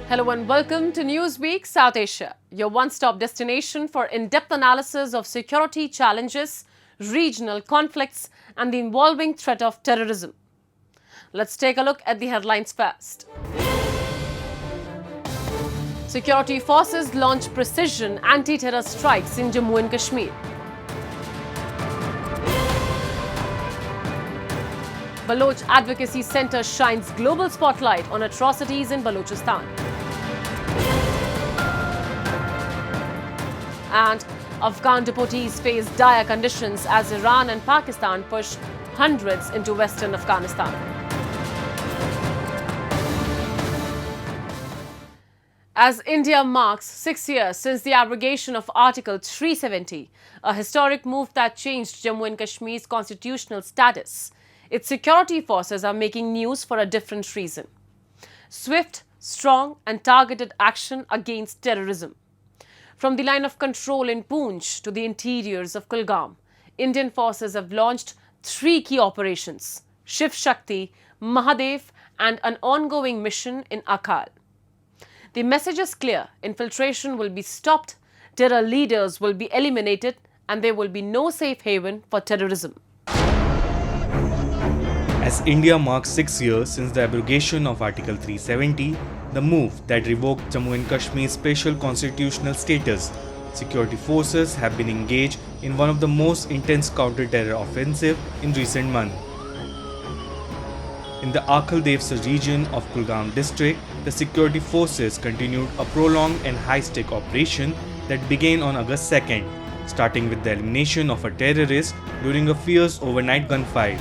Hello and welcome to Newsweek South Asia, your one-stop destination for in-depth analysis of security challenges, regional conflicts and the evolving threat of terrorism. Let's take a look at the headlines first. Security forces launch precision anti-terror strikes in Jammu and Kashmir. Baloch Advocacy Centre shines global spotlight on atrocities in Balochistan. And Afghan deportees face dire conditions as Iran and Pakistan push hundreds into western Afghanistan. As India marks 6 years since the abrogation of Article 370, a historic move that changed Jammu and Kashmir's constitutional status, its security forces are making news for a different reason: swift, strong and targeted action against terrorism. From the line of control in Poonch to the interiors of Kulgam, Indian forces have launched 3 key operations: Shiv Shakti, Mahadev and an ongoing mission in Akhal. The message is clear: infiltration will be stopped, terror leaders will be eliminated and there will be no safe haven for terrorism. As India marks 6 years since the abrogation of Article 370, the move that revoked Jammu and Kashmir's special constitutional status, security forces have been engaged in one of the most intense counter-terror offensive in recent months. In the Akhal region of Kulgam district, the security forces continued a prolonged and high-stake operation that began on August 2nd, starting with the elimination of a terrorist during a fierce overnight gunfight.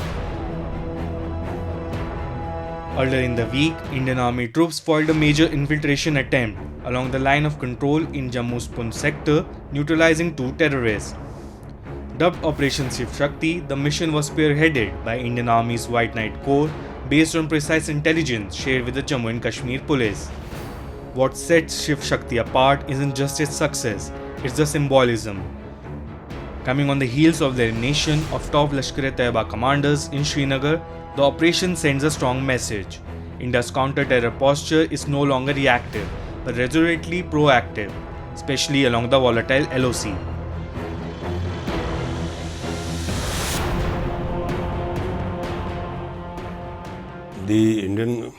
Earlier in the week, Indian Army troops foiled a major infiltration attempt along the line of control in Jammu's Poonch sector, neutralizing 2 terrorists. Dubbed Operation Shiv Shakti, the mission was spearheaded by Indian Army's White Knight Corps based on precise intelligence shared with the Jammu and Kashmir police. What sets Shiv Shakti apart isn't just its success, it's the symbolism. Coming on the heels of the elimination of top Lashkar-e-Taiba commanders in Srinagar, the operation sends a strong message. India's counter-terror posture is no longer reactive, but resolutely proactive, especially along the volatile LOC. The Indian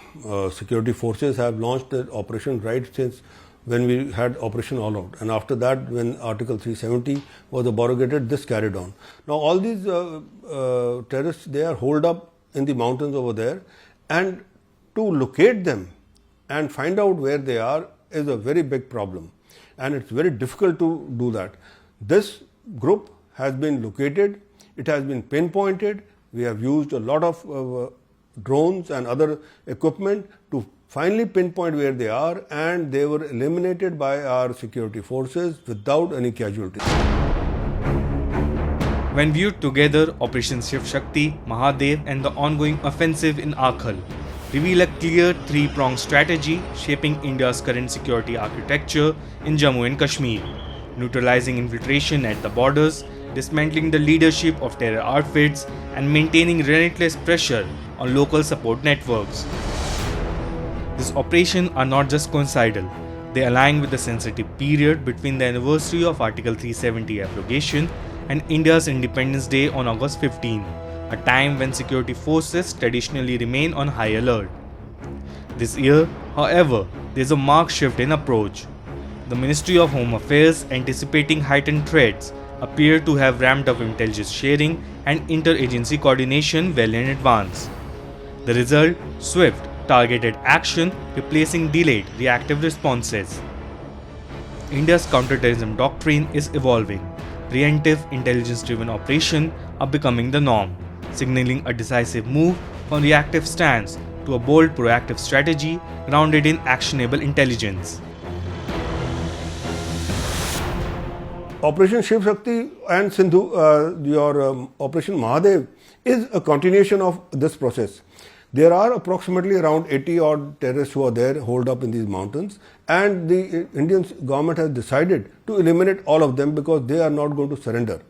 security forces have launched the operation right since when we had Operation All Out, and after that, when Article 370 was abrogated, this carried on. Now all these terrorists, they are holed up in the mountains over there, and to locate them and find out where they are is a very big problem, and it's very difficult to do that. This group has been located, it has been pinpointed. We have used a lot of drones and other equipment to finally pinpoint where they are, and they were eliminated by our security forces without any casualties. When viewed together, Operation Shiv Shakti, Mahadev and the ongoing offensive in Akhal reveal a clear 3-pronged strategy shaping India's current security architecture in Jammu and Kashmir: neutralizing infiltration at the borders, dismantling the leadership of terror outfits and maintaining relentless pressure on local support networks. These operations are not just coincidental, they align with the sensitive period between the anniversary of Article 370 abrogation and India's Independence Day on August 15, a time when security forces traditionally remain on high alert. This year, however, there is a marked shift in approach. The Ministry of Home Affairs, anticipating heightened threats, appear to have ramped up intelligence sharing and interagency coordination well in advance. The result: swift, targeted action replacing delayed, reactive responses. India's counterterrorism doctrine is evolving. Preemptive, intelligence-driven operations are becoming the norm, signaling a decisive move from reactive stance to a bold, proactive strategy grounded in actionable intelligence. Operation Shiv Shakti and Sindhu, Operation Mahadev is a continuation of this process. There are approximately around 80 odd terrorists who are there holed up in these mountains, and the Indian government has decided to eliminate all of them because they are not going to surrender.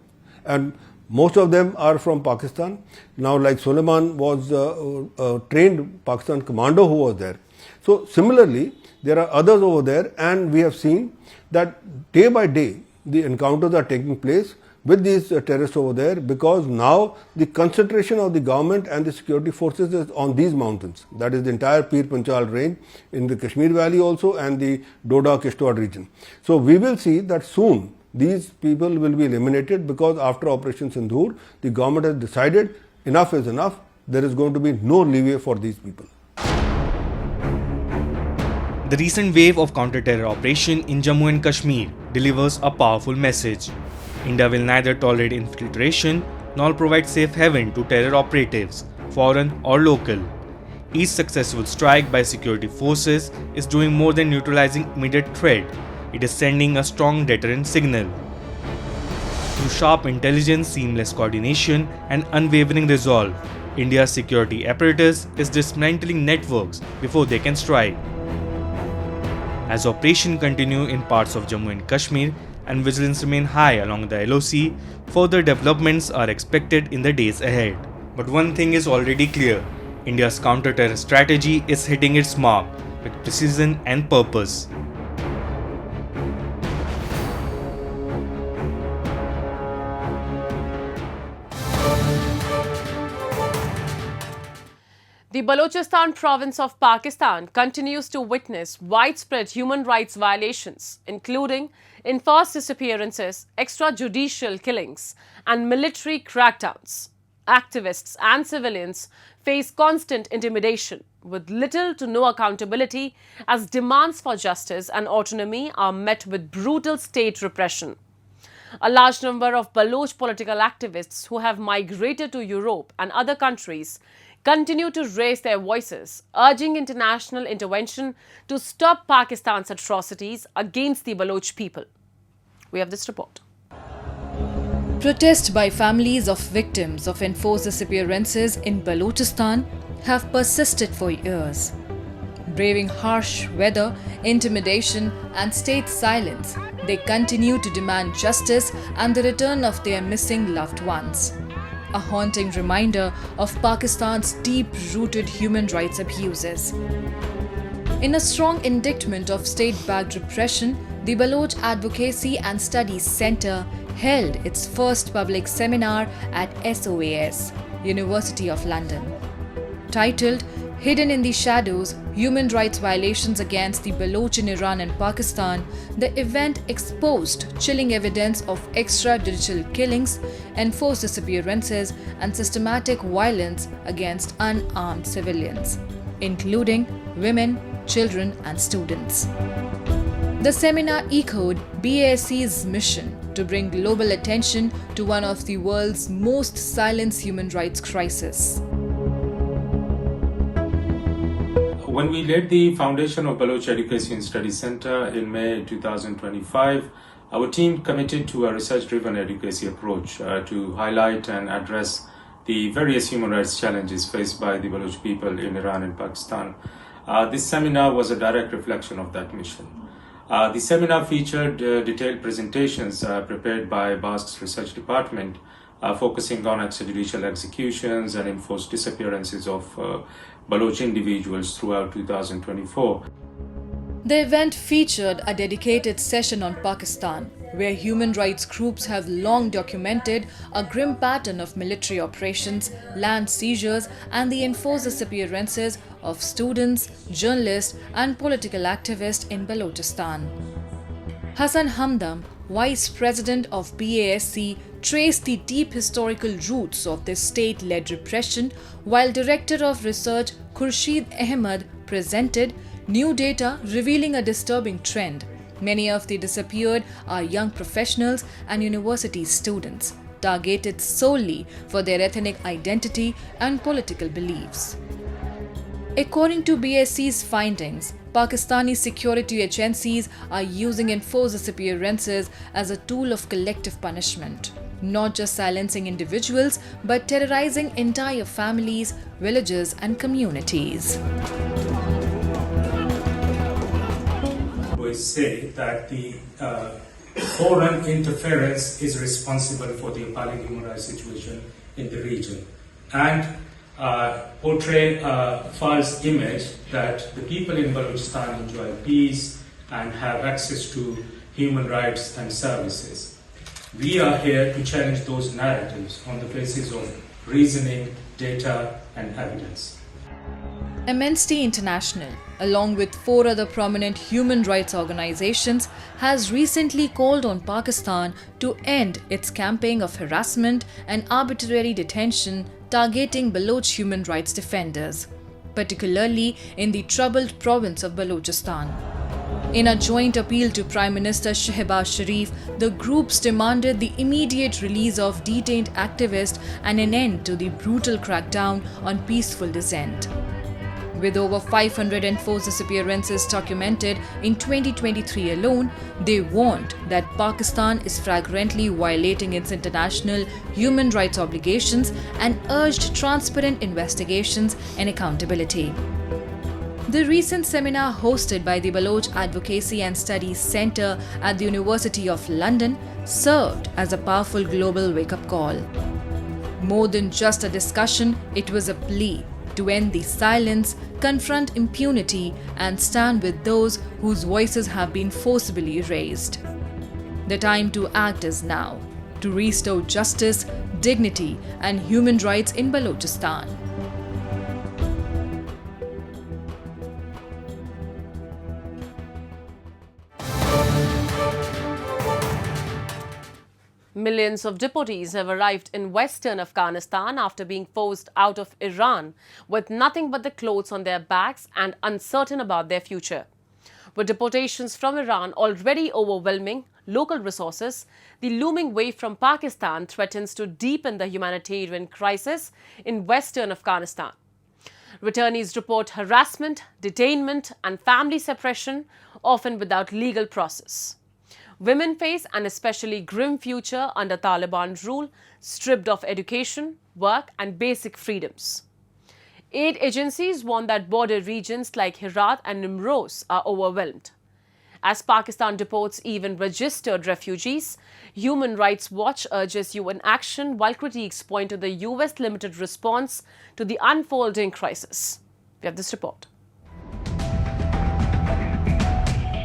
And most of them are from Pakistan. Now, like Suleiman was a trained Pakistan commando who was there. So similarly, there are others over there, and we have seen that day by day the encounters are taking place with these terrorists over there, because now the concentration of the government and the security forces is on these mountains. That is the entire Pir Panchal range in the Kashmir Valley also, and the Doda Kishtwar region. So we will see that soon these people will be eliminated, because after Operation Sindhur, the government has decided enough is enough. There is going to be no leeway for these people. The recent wave of counter-terror operation in Jammu and Kashmir delivers a powerful message. India will neither tolerate infiltration nor provide safe haven to terror operatives, foreign or local. Each successful strike by security forces is doing more than neutralizing immediate threat. It is sending a strong deterrent signal. Through sharp intelligence, seamless coordination, and unwavering resolve, India's security apparatus is dismantling networks before they can strike. As operations continue in parts of Jammu and Kashmir and vigilance remain high along the LOC, further developments are expected in the days ahead. But one thing is already clear: India's counter-terror strategy is hitting its mark with precision and purpose. The Balochistan province of Pakistan continues to witness widespread human rights violations, including enforced disappearances, extrajudicial killings, and military crackdowns. Activists and civilians face constant intimidation, with little to no accountability, as demands for justice and autonomy are met with brutal state repression. A large number of Baloch political activists who have migrated to Europe and other countries continue to raise their voices, urging international intervention to stop Pakistan's atrocities against the Baloch people. We have this report. Protests by families of victims of enforced disappearances in Balochistan have persisted for years. Braving harsh weather, intimidation, and state silence, they continue to demand justice and the return of their missing loved ones. A haunting reminder of Pakistan's deep-rooted human rights abuses. In a strong indictment of state-backed repression, the Baloch Advocacy and Studies Centre held its first public seminar at SOAS, University of London. Titled Hidden in the Shadows, Human Rights Violations Against the Baloch in Iran and Pakistan, the event exposed chilling evidence of extrajudicial killings, enforced disappearances, and systematic violence against unarmed civilians, including women, children, and students. The seminar echoed BASC's mission to bring global attention to one of the world's most silenced human rights crises. When we laid the foundation of Baloch Advocacy and Studies Center in May 2025, our team committed to a research-driven advocacy approach to highlight and address the various human rights challenges faced by the Baloch people in Iran and Pakistan. This seminar was a direct reflection of that mission. The seminar featured detailed presentations prepared by BASC's research department, focusing on extrajudicial executions and enforced disappearances of Baloch individuals throughout 2024. The event featured a dedicated session on Pakistan, where human rights groups have long documented a grim pattern of military operations, land seizures, and the enforced disappearances of students, journalists, and political activists in Balochistan. Hassan Hamdam, Vice President of BASC, traced the deep historical roots of this state-led repression, while Director of Research Khurshid Ahmed presented new data revealing a disturbing trend. Many of the disappeared are young professionals and university students, targeted solely for their ethnic identity and political beliefs. According to BASC's findings, Pakistani security agencies are using enforced disappearances as a tool of collective punishment, not just silencing individuals, but terrorizing entire families, villages, and communities. We say that the foreign interference is responsible for the appalling human rights situation in the region. And portray a false image that the people in Balochistan enjoy peace and have access to human rights and services. We are here to challenge those narratives on the basis of reasoning, data, and evidence. Amnesty International, along with 4 other prominent human rights organizations, has recently called on Pakistan to end its campaign of harassment and arbitrary detention targeting Baloch human rights defenders, particularly in the troubled province of Balochistan. In a joint appeal to Prime Minister Shehbaz Sharif, the groups demanded the immediate release of detained activists and an end to the brutal crackdown on peaceful dissent. With over 500 enforced disappearances documented in 2023 alone, they warned that Pakistan is flagrantly violating its international human rights obligations and urged transparent investigations and accountability. The recent seminar hosted by the Baloch Advocacy and Studies Centre at the University of London served as a powerful global wake-up call. More than just a discussion, it was a plea to end the silence, confront impunity, and stand with those whose voices have been forcibly raised. The time to act is now, to restore justice, dignity, and human rights in Balochistan. Millions of deportees have arrived in western Afghanistan after being forced out of Iran with nothing but the clothes on their backs and uncertain about their future. With deportations from Iran already overwhelming local resources, the looming wave from Pakistan threatens to deepen the humanitarian crisis in western Afghanistan. Returnees report harassment, detainment, and family separation, often without legal process. Women face an especially grim future under Taliban rule, stripped of education, work, and basic freedoms. Aid agencies warn that border regions like Herat and Nimroz are overwhelmed. As Pakistan deports even registered refugees, Human Rights Watch urges UN action while critics point to the US limited response to the unfolding crisis. We have this report.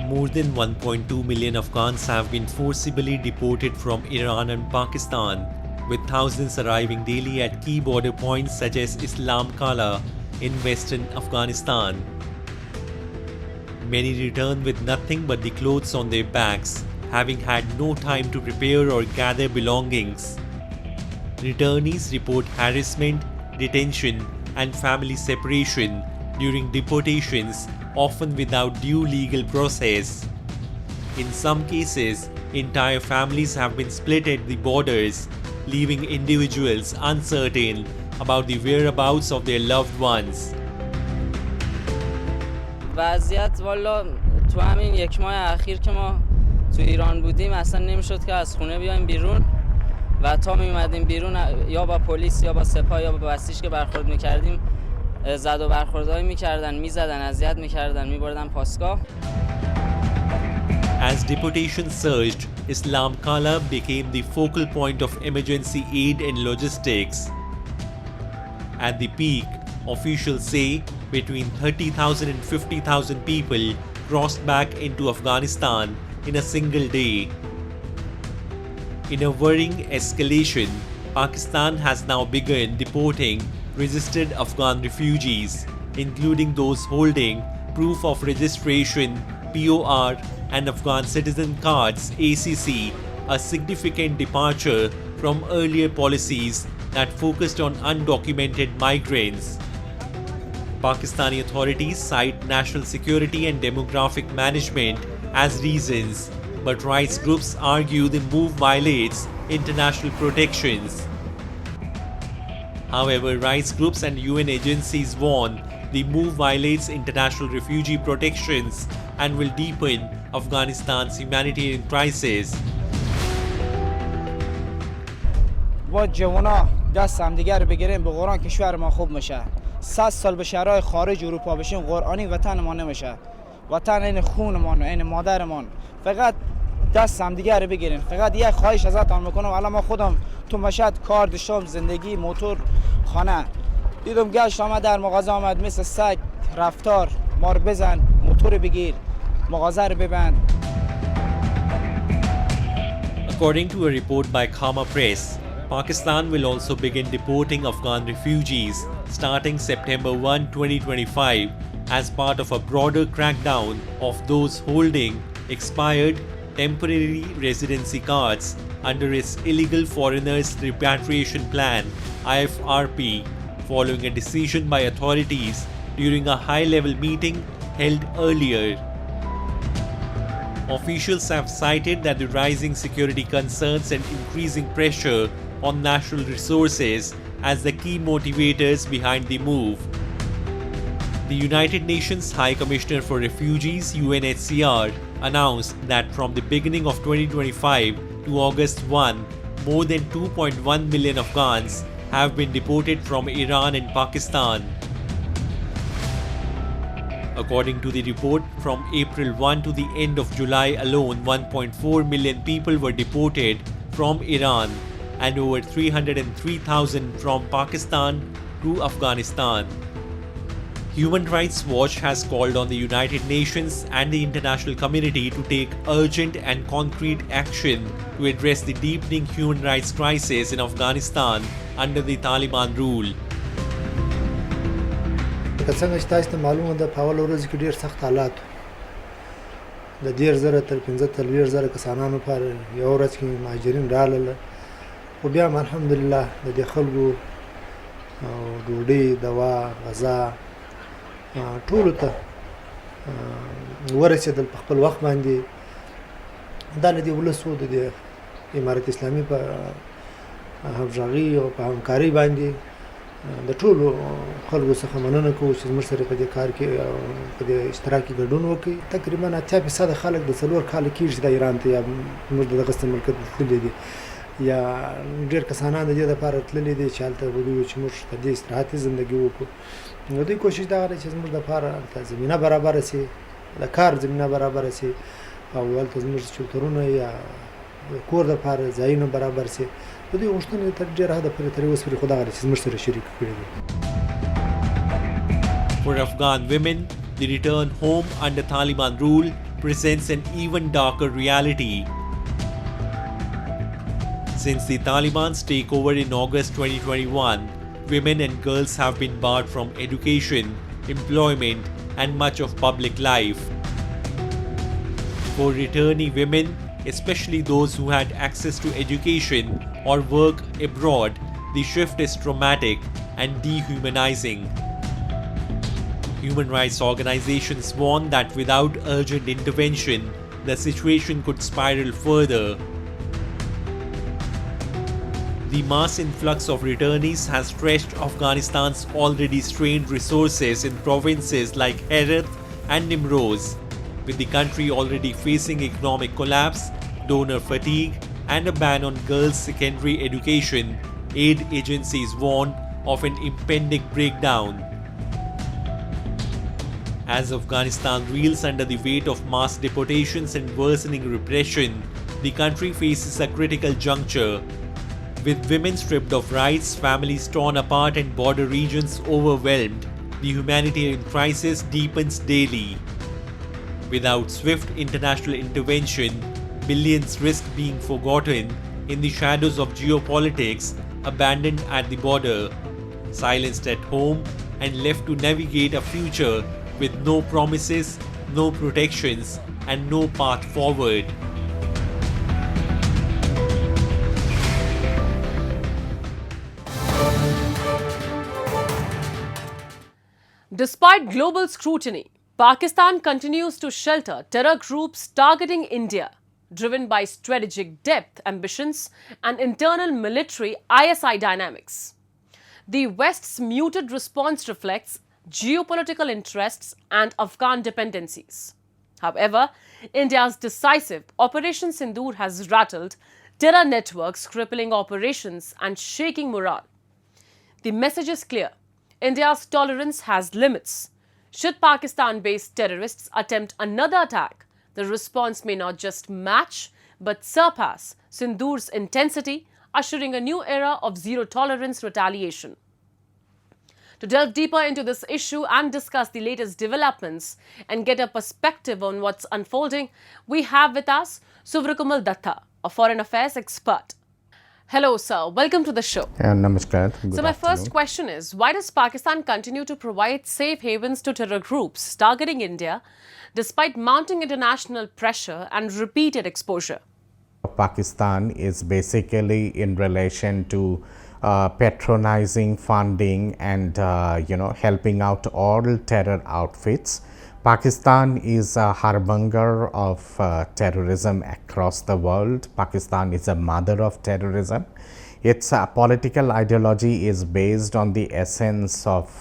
More than 1.2 million Afghans have been forcibly deported from Iran and Pakistan, with thousands arriving daily at key border points such as Islamabad in western Afghanistan. Many return with nothing but the clothes on their backs, having had no time to prepare or gather belongings. Returnees report harassment, detention, and family separation during deportations, often without due legal process. In some cases, entire families have been split at the borders, leaving individuals uncertain about the whereabouts of their loved ones. وضعیت والا تو همین 1 ماه اخیر که ما تو ایران بودیم اصلا نمیشد که از خونه بیایم بیرون و تا می اومدیم بیرون یا با پلیس یا با سپاه یا با بسیج که برخورد میکردیم زد و برخوردهای میکردن، میزدن، اذیت میکردن، میبردن پاسگاه. As deportation surged, Islamabad became the focal point of emergency aid and logistics. At the peak, officials say between 30,000 and 50,000 people crossed back into Afghanistan in a single day. In a worrying escalation, Pakistan has now begun deporting registered Afghan refugees, including those holding proof of registration, POR, and Afghan citizen cards ACC, a significant departure from earlier policies that focused on undocumented migrants. Pakistani authorities cite national security and demographic management as reasons, but rights groups argue the move violates international protections. However, rights groups and UN agencies warn the move violates international refugee protections and will deepen Afghanistan's humanitarian crisis. با جوانا دست هم دیگر بگیریم به قرآن کشور ما خوب میشه. 100 سال به شهرهای خارج اروپا بشیم قرآنی وطن ما نمیشه. وطن این خونمان و این مادرمان. فقط دست هم دیگر بگیرین. فقط یک خواهش ازتان میکنم. الان ما خودم تو مشهد کار داشتم، زندگی، موتور، خانه. دیدم گشت آمد در مغازه آمد مثل سگ رفتار ما رو بزن موتور بگیر مغازه رو ببند. According to a report by Khama Press, Pakistan will also begin deporting Afghan refugees starting September 1, 2025 as part of a broader crackdown of those holding expired temporary residency cards under its Illegal Foreigners Repatriation Plan (IFRP), following a decision by authorities during a high-level meeting held earlier. Officials have cited that the rising security concerns and increasing pressure on natural resources as the key motivators behind the move. The United Nations High Commissioner for Refugees (UNHCR) announced that from the beginning of 2025 to August 1, more than 2.1 million Afghans have been deported from Iran and Pakistan. According to the report, from April 1 to the end of July alone, 1.4 million people were deported from Iran and over 303,000 from Pakistan to Afghanistan. Human Rights Watch has called on the United Nations and the international community to take urgent and concrete action to address the deepening human rights crisis in Afghanistan under the Taliban rule. څنګه چې تاسو ته معلومه ده په اول ورځ کې ډیر سخت حالات د 10,000 تر 15,000 کسانو لپاره یو ورځ کې مهاجرین راغلل خو بیا الحمدلله د دې خلکو ډوډۍ دوا غذا ټول ته ورسېدل په خپل وخت باندې دا د ولسو د امارت اسلامي په همغږي او په همکاري باندې د ټولو خلکو څخه مننه کوو چې موږ سره په دې کار کې په دې اشتراکي ګډون وکړي. تقریبا 80% خلک د څلور کال کېږي د ایران ته یا موږ دغه ملکیت تللي دي یا ډېر کسان د دې لپاره تللي دي چې هلته وګورو چې موږ په دې استراحتي ژوندګي وکړو. نو دوی کوشش دا کوي چې زموږ لپاره زمینه برابره شي د کار زمینه برابره شي او هلته زموږ چوترونه یا کور لپاره ځایونه برابر شي. For Afghan women, the return home under Taliban rule presents an even darker reality. Since the Taliban's takeover in August 2021, women and girls have been barred from education, employment, and much of public life. For returnee women, especially those who had access to education or work abroad, the shift is traumatic and dehumanizing. Human rights organizations warn that without urgent intervention, the situation could spiral further. The mass influx of returnees has stretched Afghanistan's already strained resources in provinces like Herat and Nimroz. With the country already facing economic collapse, donor fatigue, and a ban on girls' secondary education, aid agencies warn of an impending breakdown. As Afghanistan reels under the weight of mass deportations and worsening repression, the country faces a critical juncture. With women stripped of rights, families torn apart, and border regions overwhelmed, the humanitarian crisis deepens daily. Without swift international intervention, billions risk being forgotten in the shadows of geopolitics, abandoned at the border, silenced at home, and left to navigate a future with no promises, no protections, and no path forward. Despite global scrutiny, Pakistan continues to shelter terror groups targeting India, driven by strategic depth, ambitions, and internal military ISI dynamics. The West's muted response reflects geopolitical interests and Afghan dependencies. However, India's decisive Operation Sindoor has rattled terror networks, crippling operations, and shaking morale. The message is clear: India's tolerance has limits. Should Pakistan-based terrorists attempt another attack, the response may not just match, but surpass Sindoor's intensity, ushering a new era of zero-tolerance retaliation. To delve deeper into this issue and discuss the latest developments and get a perspective on what's unfolding, we have with us Suvrakumal Datta, a foreign affairs expert. Hello, sir. Welcome to the show. Namaskar. So my first question is, why does Pakistan continue to provide safe havens to terror groups targeting India despite mounting international pressure and repeated exposure? Pakistan is basically in relation to patronizing, funding and helping out all terror outfits. Pakistan is a harbinger of terrorism across the world. Pakistan is a mother of terrorism. Its political ideology is based on the essence of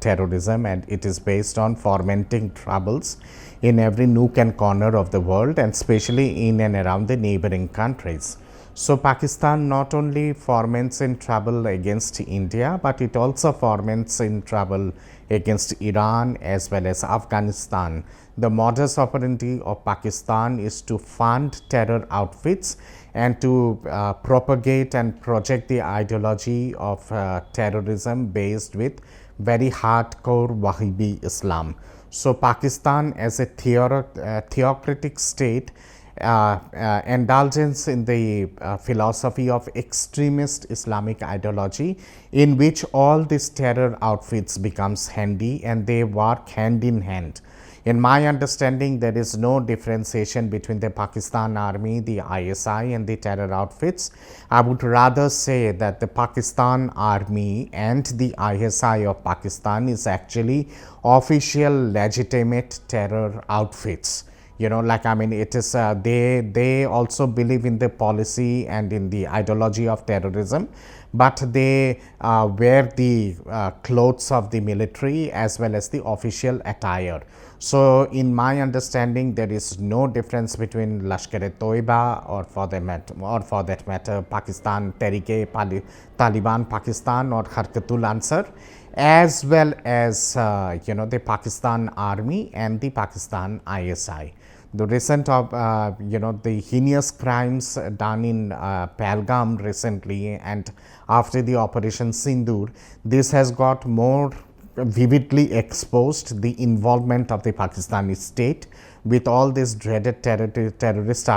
terrorism, and it is based on fomenting troubles in every nook and corner of the world, and especially in and around the neighboring countries. So Pakistan not only foments in trouble against India, but it also foments in trouble against Iran as well as Afghanistan. The modus operandi of Pakistan is to fund terror outfits and to propagate and project the ideology of terrorism based with very hardcore Wahhabi Islam. So Pakistan as a theocratic state indulgence in the philosophy of extremist Islamic ideology, in which all these terror outfits becomes handy and they work hand in hand. In my understanding, there is no differentiation between the Pakistan army, the ISI and the terror outfits. I would rather say that the Pakistan army and the ISI of Pakistan is actually official legitimate terror outfits. It is they also believe in the policy and in the ideology of terrorism, but they wear the clothes of the military as well as the official attire. So in my understanding, there is no difference between Lashkar-e-Taiba or for that matter Pakistan Tehreek-e-Taliban Pakistan or Harkatul Ansar, as well as the Pakistan army and the Pakistan ISI. The recent of the heinous crimes done in Pahalgam recently and after the Operation Sindoor, this has got more vividly exposed the involvement of the Pakistani state with all these dreaded terrorist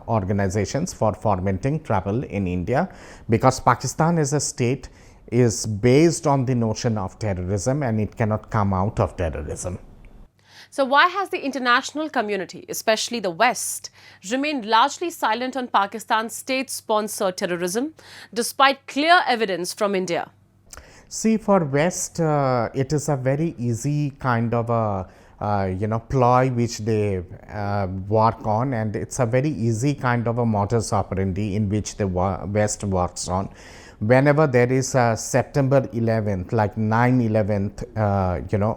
organizations for fomenting trouble in India, because Pakistan as a state is based on the notion of terrorism and it cannot come out of terrorism. So why has the international community, especially the West, remained largely silent on Pakistan's state-sponsored terrorism, despite clear evidence from India? See, for West, it is a very easy kind of a ploy which they work on, and it's a very easy kind of a modus operandi in which the West works on. Whenever there is a September 11th, like 9/11th,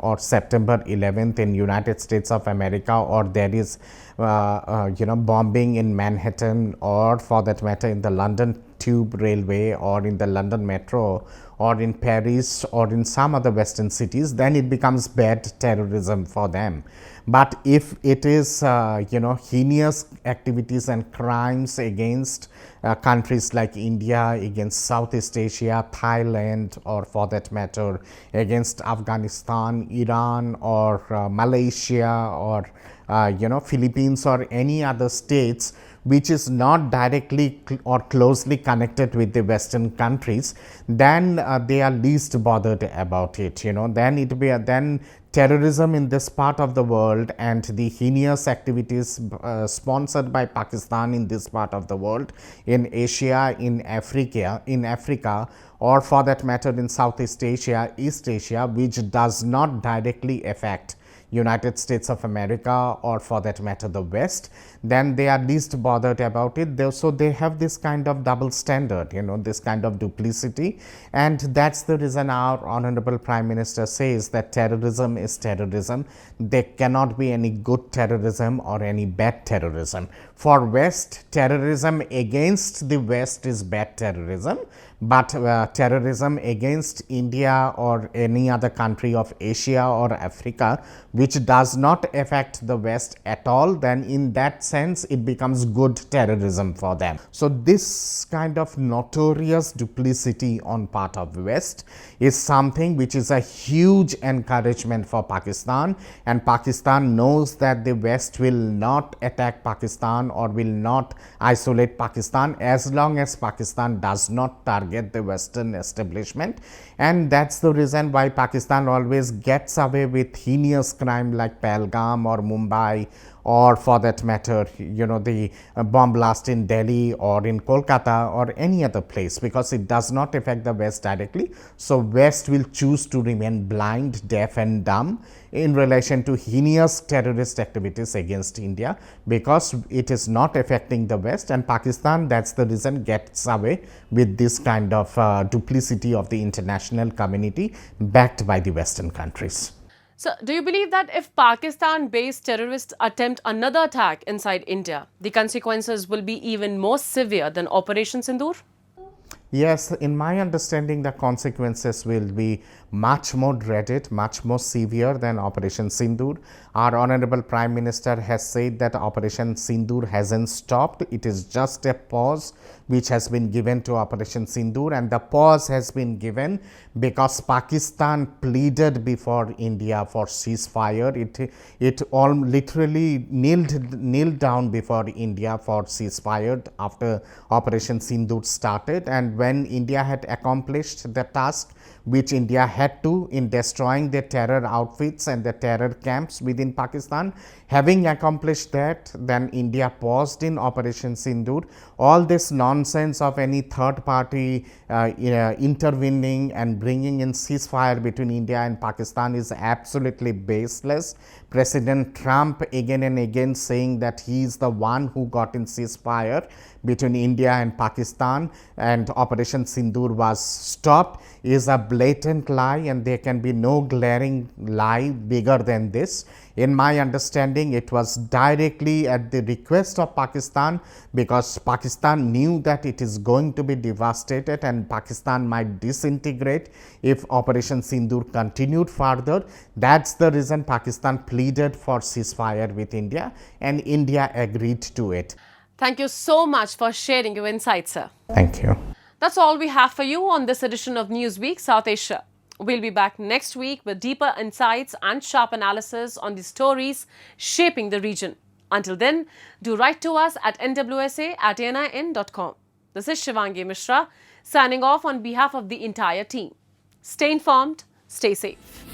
or September 11th in United States of America, or there is, bombing in Manhattan, or for that matter in the London Tube Railway, or in the London Metro, or in Paris, or in some other Western cities, then it becomes bad terrorism for them. But if it is, heinous activities and crimes against countries like India, against Southeast Asia, Thailand, or for that matter against Afghanistan, Iran, or Malaysia, or Philippines, or any other states which is not directly or closely connected with the Western countries, then they are least bothered about it. Then terrorism in this part of the world and the heinous activities sponsored by Pakistan in this part of the world, in Asia, in Africa, or for that matter in Southeast Asia, East Asia, which does not directly affect United States of America or for that matter the West, then they are least bothered about it. So they have this kind of double standard, this kind of duplicity, and that's the reason our Honorable Prime Minister says that terrorism is terrorism. There cannot be any good terrorism or any bad terrorism. For West, terrorism against the West is bad terrorism, but terrorism against India or any other country of Asia or Africa which does not affect the West at all, then in that sense it becomes good terrorism for them. So this kind of notorious duplicity on part of West is something which is a huge encouragement for Pakistan, and Pakistan knows that the West will not attack Pakistan or will not isolate Pakistan as long as Pakistan does not target the Western establishment. And that's the reason why Pakistan always gets away with heinous crime like Pahalgam or Mumbai, or for that matter, you know, the bomb blast in Delhi or in Kolkata or any other place, because it does not affect the West directly. So West will choose to remain blind, deaf and dumb in relation to heinous terrorist activities against India, because it is not affecting the West, and Pakistan, that's the reason, gets away with this kind of duplicity of the international community backed by the Western countries. So, do you believe that if Pakistan-based terrorists attempt another attack inside India, the consequences will be even more severe than Operation Sindoor? Yes, in my understanding, the consequences will be much more dreaded, much more severe than Operation Sindoor. Our Honorable Prime Minister has said that Operation Sindoor hasn't stopped. It is just a pause which has been given to Operation Sindoor, and the pause has been given because Pakistan pleaded before India for ceasefire. It all literally kneeled down before India for ceasefire after Operation Sindoor started, and when India had accomplished the task which India had to in destroying the terror outfits and the terror camps within Pakistan, having accomplished that, then India paused in Operation Sindoor. All this nonsense of any third party intervening and bringing in ceasefire between India and Pakistan is absolutely baseless. President Trump again and again saying that he is the one who got in ceasefire between India and Pakistan and Operation Sindoor was stopped is a blatant lie, and there can be no glaring lie bigger than this. In my understanding, it was directly at the request of Pakistan, because Pakistan knew that it is going to be devastated and Pakistan might disintegrate if Operation Sindoor continued further. That's the reason Pakistan pleaded for ceasefire with India, and India agreed to it. Thank you so much for sharing your insights, sir. Thank you. That's all we have for you on this edition of Newsweek South Asia. We'll be back next week with deeper insights and sharp analysis on the stories shaping the region. Until then, do write to us at nwsa@nin.com. This is Shivangi Mishra signing off on behalf of the entire team. Stay informed, stay safe.